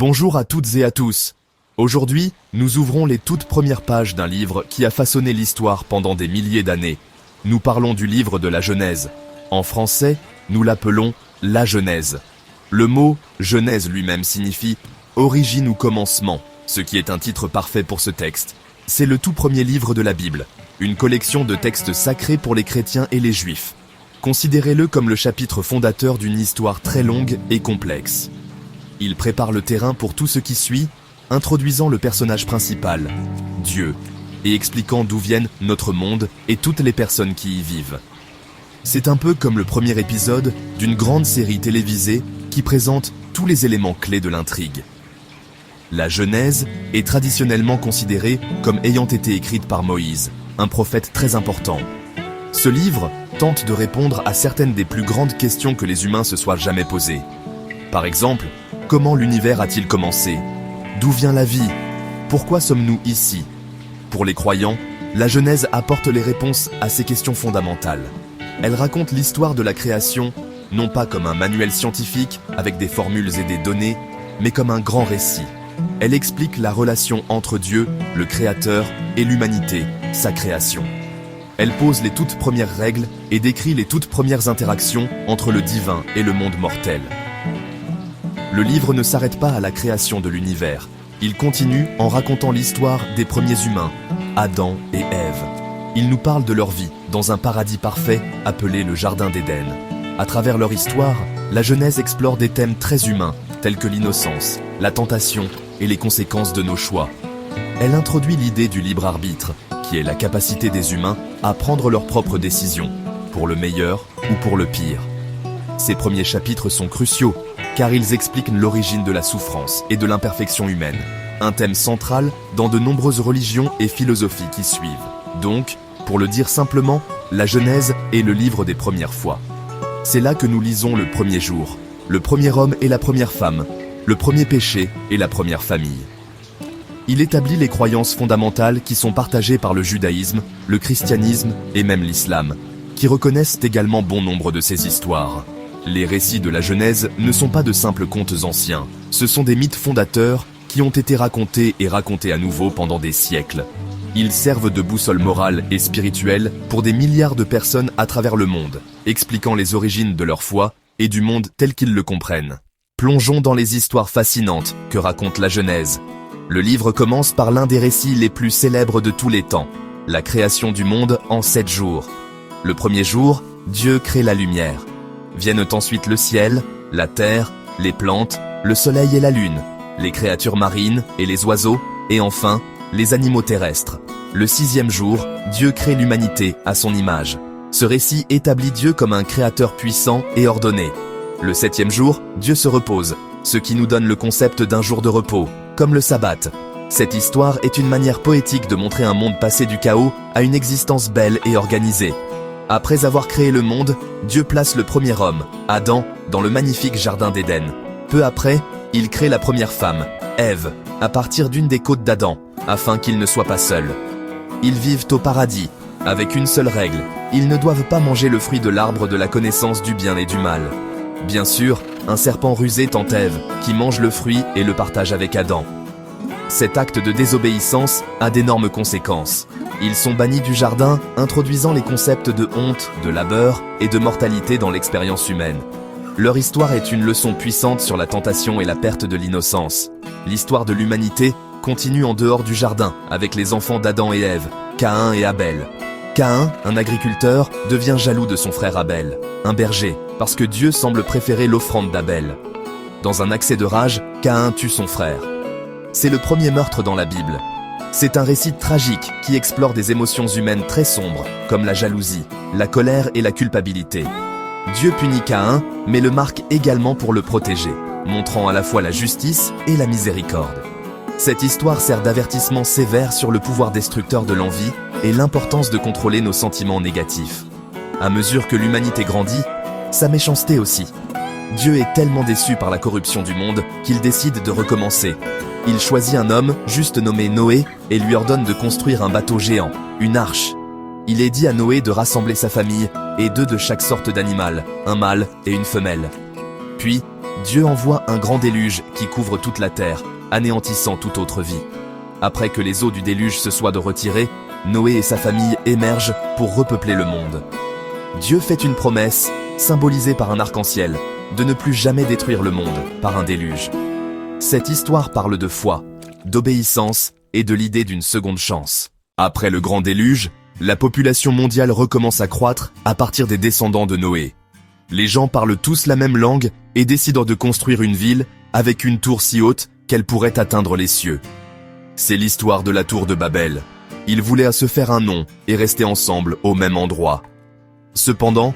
Bonjour à toutes et à tous. Aujourd'hui, nous ouvrons les toutes premières pages d'un livre qui a façonné l'histoire pendant des milliers d'années. Nous parlons du livre de la Genèse. En français, nous l'appelons la Genèse. Le mot Genèse lui-même signifie origine ou commencement, ce qui est un titre parfait pour ce texte. C'est le tout premier livre de la Bible, une collection de textes sacrés pour les chrétiens et les juifs. Considérez-le comme le chapitre fondateur d'une histoire très longue et complexe. Il prépare le terrain pour tout ce qui suit, introduisant le personnage principal, Dieu, et expliquant d'où viennent notre monde et toutes les personnes qui y vivent. C'est un peu comme le premier épisode d'une grande série télévisée qui présente tous les éléments clés de l'intrigue. La Genèse est traditionnellement considérée comme ayant été écrite par Moïse, un prophète très important. Ce livre tente de répondre à certaines des plus grandes questions que les humains se soient jamais posées. Par exemple, comment l'univers a-t-il commencé? D'où vient la vie? Pourquoi sommes-nous ici? Pour les croyants, la Genèse apporte les réponses à ces questions fondamentales. Elle raconte l'histoire de la création, non pas comme un manuel scientifique avec des formules et des données, mais comme un grand récit. Elle explique la relation entre Dieu, le Créateur, et l'humanité, sa création. Elle pose les toutes premières règles et décrit les toutes premières interactions entre le divin et le monde mortel. Le livre ne s'arrête pas à la création de l'univers. Il continue en racontant l'histoire des premiers humains, Adam et Ève. Il nous parle de leur vie dans un paradis parfait appelé le Jardin d'Éden. À travers leur histoire, la Genèse explore des thèmes très humains tels que l'innocence, la tentation et les conséquences de nos choix. Elle introduit l'idée du libre arbitre, qui est la capacité des humains à prendre leurs propres décisions, pour le meilleur ou pour le pire. Ces premiers chapitres sont cruciaux, car ils expliquent l'origine de la souffrance et de l'imperfection humaine, un thème central dans de nombreuses religions et philosophies qui suivent. Donc, pour le dire simplement, la Genèse est le livre des premières fois. C'est là que nous lisons le premier jour, le premier homme et la première femme, le premier péché et la première famille. Il établit les croyances fondamentales qui sont partagées par le judaïsme, le christianisme et même l'islam, qui reconnaissent également bon nombre de ces histoires. Les récits de la Genèse ne sont pas de simples contes anciens, ce sont des mythes fondateurs qui ont été racontés et racontés à nouveau pendant des siècles. Ils servent de boussole morale et spirituelle pour des milliards de personnes à travers le monde, expliquant les origines de leur foi et du monde tel qu'ils le comprennent. Plongeons dans les histoires fascinantes que raconte la Genèse. Le livre commence par l'un des récits les plus célèbres de tous les temps, la création du monde en 7 jours. Le premier jour, Dieu crée la lumière. Viennent ensuite le ciel, la terre, les plantes, le soleil et la lune, les créatures marines et les oiseaux, et enfin, les animaux terrestres. Le 6e jour, Dieu crée l'humanité à son image. Ce récit établit Dieu comme un créateur puissant et ordonné. Le 7e jour, Dieu se repose, ce qui nous donne le concept d'un jour de repos, comme le sabbat. Cette histoire est une manière poétique de montrer un monde passé du chaos à une existence belle et organisée. Après avoir créé le monde, Dieu place le premier homme, Adam, dans le magnifique Jardin d'Éden. Peu après, il crée la première femme, Ève, à partir d'une des côtes d'Adam, afin qu'ils ne soient pas seuls. Ils vivent au paradis, avec une seule règle, ils ne doivent pas manger le fruit de l'arbre de la connaissance du bien et du mal. Bien sûr, un serpent rusé tente Ève, qui mange le fruit et le partage avec Adam. Cet acte de désobéissance a d'énormes conséquences. Ils sont bannis du jardin, introduisant les concepts de honte, de labeur et de mortalité dans l'expérience humaine. Leur histoire est une leçon puissante sur la tentation et la perte de l'innocence. L'histoire de l'humanité continue en dehors du jardin, avec les enfants d'Adam et Ève, Caïn et Abel. Caïn, un agriculteur, devient jaloux de son frère Abel, un berger, parce que Dieu semble préférer l'offrande d'Abel. Dans un accès de rage, Caïn tue son frère. C'est le premier meurtre dans la Bible. C'est un récit tragique qui explore des émotions humaines très sombres, comme la jalousie, la colère et la culpabilité. Dieu punit Caïn, mais le marque également pour le protéger, montrant à la fois la justice et la miséricorde. Cette histoire sert d'avertissement sévère sur le pouvoir destructeur de l'envie et l'importance de contrôler nos sentiments négatifs. À mesure que l'humanité grandit, sa méchanceté aussi. Dieu est tellement déçu par la corruption du monde qu'il décide de recommencer. Il choisit un homme, juste nommé Noé, et lui ordonne de construire un bateau géant, une arche. Il est dit à Noé de rassembler sa famille et 2 de chaque sorte d'animal, un mâle et une femelle. Puis, Dieu envoie un grand déluge qui couvre toute la terre, anéantissant toute autre vie. Après que les eaux du déluge se soient retirées, Noé et sa famille émergent pour repeupler le monde. Dieu fait une promesse, symbolisée par un arc-en-ciel, de ne plus jamais détruire le monde par un déluge. Cette histoire parle de foi, d'obéissance et de l'idée d'une seconde chance. Après le grand déluge, la population mondiale recommence à croître à partir des descendants de Noé. Les gens parlent tous la même langue et décident de construire une ville avec une tour si haute qu'elle pourrait atteindre les cieux. C'est l'histoire de la tour de Babel. Ils voulaient se faire un nom et rester ensemble au même endroit. Cependant,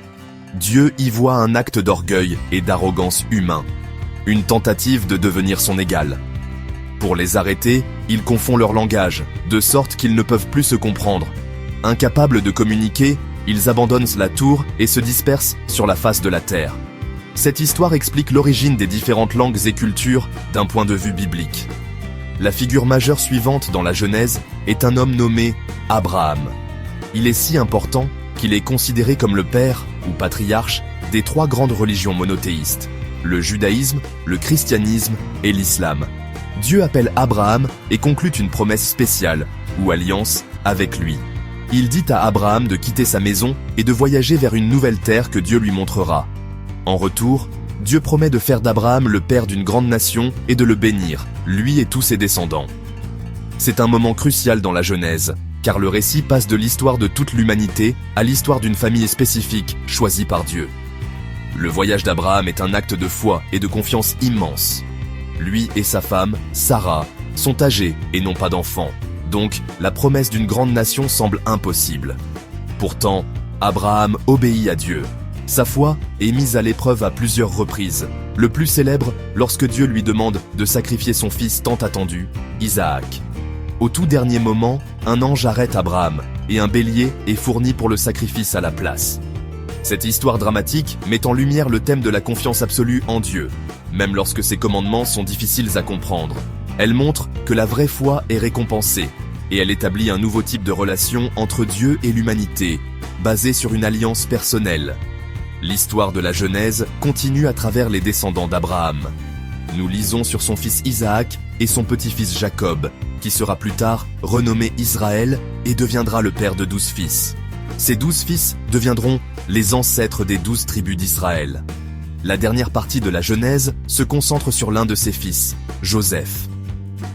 Dieu y voit un acte d'orgueil et d'arrogance humain, une tentative de devenir son égal. Pour les arrêter, il confond leur langage, de sorte qu'ils ne peuvent plus se comprendre. Incapables de communiquer, ils abandonnent la tour et se dispersent sur la face de la terre. Cette histoire explique l'origine des différentes langues et cultures d'un point de vue biblique. La figure majeure suivante dans la Genèse est un homme nommé Abraham. Il est si important qu'il est considéré comme le père ou patriarche des trois grandes religions monothéistes, le judaïsme, le christianisme et l'islam. Dieu appelle Abraham et conclut une promesse spéciale, ou alliance, avec lui. Il dit à Abraham de quitter sa maison et de voyager vers une nouvelle terre que Dieu lui montrera. En retour, Dieu promet de faire d'Abraham le père d'une grande nation et de le bénir, lui et tous ses descendants. C'est un moment crucial dans la Genèse, car le récit passe de l'histoire de toute l'humanité à l'histoire d'une famille spécifique choisie par Dieu. Le voyage d'Abraham est un acte de foi et de confiance immense. Lui et sa femme, Sarah, sont âgés et n'ont pas d'enfants. Donc, la promesse d'une grande nation semble impossible. Pourtant, Abraham obéit à Dieu. Sa foi est mise à l'épreuve à plusieurs reprises. Le plus célèbre, lorsque Dieu lui demande de sacrifier son fils tant attendu, Isaac. Au tout dernier moment, un ange arrête Abraham et un bélier est fourni pour le sacrifice à la place. Cette histoire dramatique met en lumière le thème de la confiance absolue en Dieu, même lorsque ses commandements sont difficiles à comprendre. Elle montre que la vraie foi est récompensée, et elle établit un nouveau type de relation entre Dieu et l'humanité, basée sur une alliance personnelle. L'histoire de la Genèse continue à travers les descendants d'Abraham. Nous lisons sur son fils Isaac et son petit-fils Jacob, qui sera plus tard renommé Israël et deviendra le père de 12 fils. Ces 12 fils deviendront les ancêtres des 12 tribus d'Israël. La dernière partie de la Genèse se concentre sur l'un de ses fils, Joseph.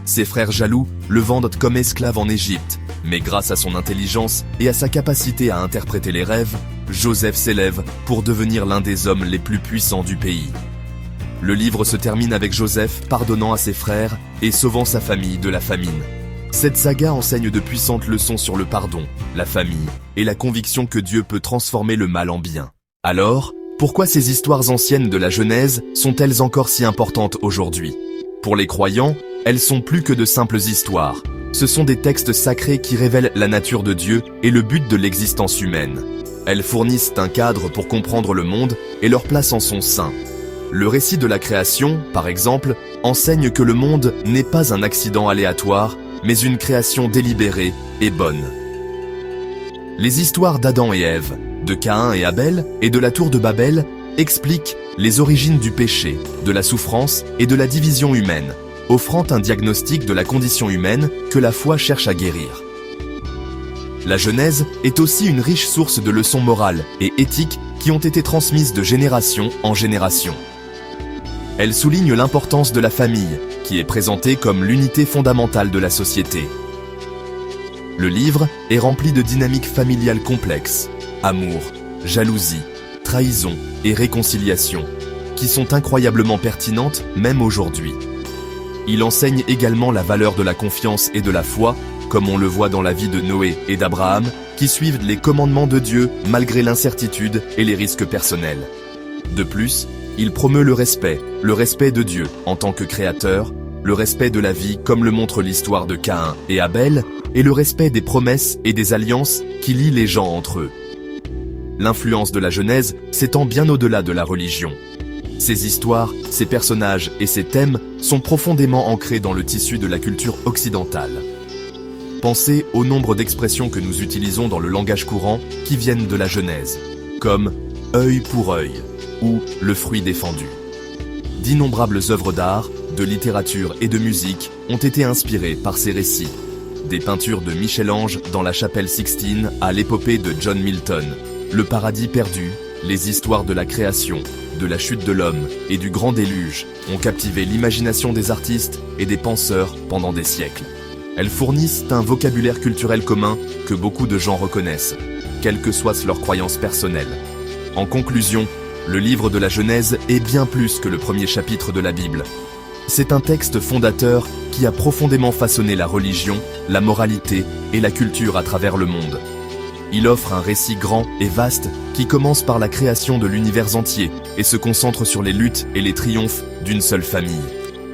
Ses frères jaloux le vendent comme esclave en Égypte, mais grâce à son intelligence et à sa capacité à interpréter les rêves, Joseph s'élève pour devenir l'un des hommes les plus puissants du pays. Le livre se termine avec Joseph pardonnant à ses frères et sauvant sa famille de la famine. Cette saga enseigne de puissantes leçons sur le pardon, la famille et la conviction que Dieu peut transformer le mal en bien. Alors, pourquoi ces histoires anciennes de la Genèse sont-elles encore si importantes aujourd'hui? Pour les croyants, elles sont plus que de simples histoires. Ce sont des textes sacrés qui révèlent la nature de Dieu et le but de l'existence humaine. Elles fournissent un cadre pour comprendre le monde et leur place en son sein. Le récit de la création, par exemple, enseigne que le monde n'est pas un accident aléatoire, mais une création délibérée et bonne. Les histoires d'Adam et Ève, de Caïn et Abel et de la tour de Babel expliquent les origines du péché, de la souffrance et de la division humaine, offrant un diagnostic de la condition humaine que la foi cherche à guérir. La Genèse est aussi une riche source de leçons morales et éthiques qui ont été transmises de génération en génération. Elle souligne l'importance de la famille, qui est présentée comme l'unité fondamentale de la société. Le livre est rempli de dynamiques familiales complexes, amour, jalousie, trahison et réconciliation, qui sont incroyablement pertinentes même aujourd'hui. Il enseigne également la valeur de la confiance et de la foi, comme on le voit dans la vie de Noé et d'Abraham, qui suivent les commandements de Dieu malgré l'incertitude et les risques personnels. De plus, il promeut le respect de Dieu en tant que créateur, le respect de la vie comme le montre l'histoire de Caïn et Abel, et le respect des promesses et des alliances qui lient les gens entre eux. L'influence de la Genèse s'étend bien au-delà de la religion. Ces histoires, ces personnages et ces thèmes sont profondément ancrés dans le tissu de la culture occidentale. Pensez au nombre d'expressions que nous utilisons dans le langage courant qui viennent de la Genèse, comme « œil pour œil » ou « le fruit défendu ». D'innombrables œuvres d'art, de littérature et de musique ont été inspirées par ces récits. Des peintures de Michel-Ange dans la chapelle Sixtine à l'épopée de John Milton, le paradis perdu, les histoires de la création, de la chute de l'homme et du grand déluge ont captivé l'imagination des artistes et des penseurs pendant des siècles. Elles fournissent un vocabulaire culturel commun que beaucoup de gens reconnaissent, quelles que soient leurs croyances personnelles. En conclusion, le livre de la Genèse est bien plus que le premier chapitre de la Bible. C'est un texte fondateur qui a profondément façonné la religion, la moralité et la culture à travers le monde. Il offre un récit grand et vaste qui commence par la création de l'univers entier et se concentre sur les luttes et les triomphes d'une seule famille.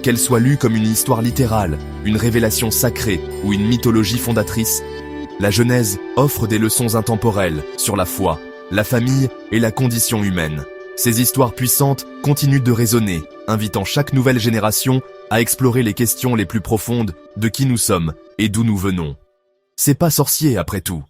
Qu'elle soit lue comme une histoire littérale, une révélation sacrée ou une mythologie fondatrice, la Genèse offre des leçons intemporelles sur la foi, la famille et la condition humaine. Ces histoires puissantes continuent de résonner, invitant chaque nouvelle génération à explorer les questions les plus profondes de qui nous sommes et d'où nous venons. C'est pas sorcier après tout.